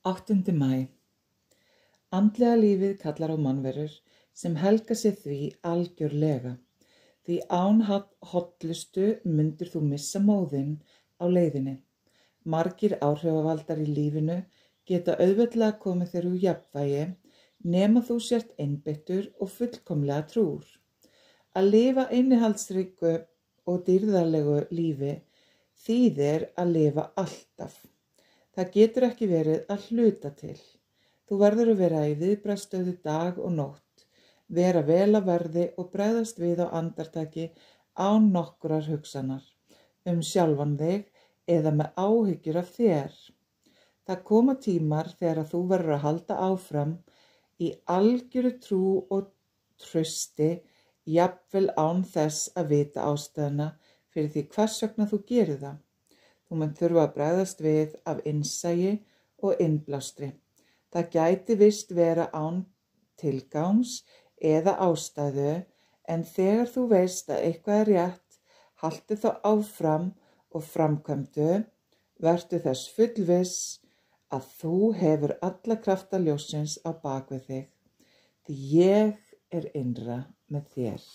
8. maí. Andlega lífið kallar á mannverur sem helga sig því algjörlega. Því án hollustu mundir þú missa móðinn á leiðinni. Margir áhrifavaldar í lífinu geta auðveldlega komið þér úr jafnvægi nema þú sért einbeittur og fullkomlega trúr. Að lifa innihaldsríku og dýrðarlegu lífi þýðir að lifa alltaf. Það getur ekki verið að hluta til. Þú verður að vera í viðbragðsstöðu dag og nótt, vera vel að verði og bregðast við á andartaki án nokkurrar hugsanar, sjálfan þig eða með áhyggjur af þér. Það koma tímar þegar að þú verður að halda áfram í algjöru trú og trausti, jafnvel án þess að vita ástæðuna fyrir því hvers vegna þú gerir það. Þú munt þurfa að bregðast við af innsæi og innblástri. Það gæti vist vera án tilgangs eða ástæðu, en þegar þú veist að eitthvað er rétt, haltu þá áfram og framkvæmdu, vertu þess fullviss að þú hefur alla krafta ljóssins á bak við þig, því ég er innra með þér.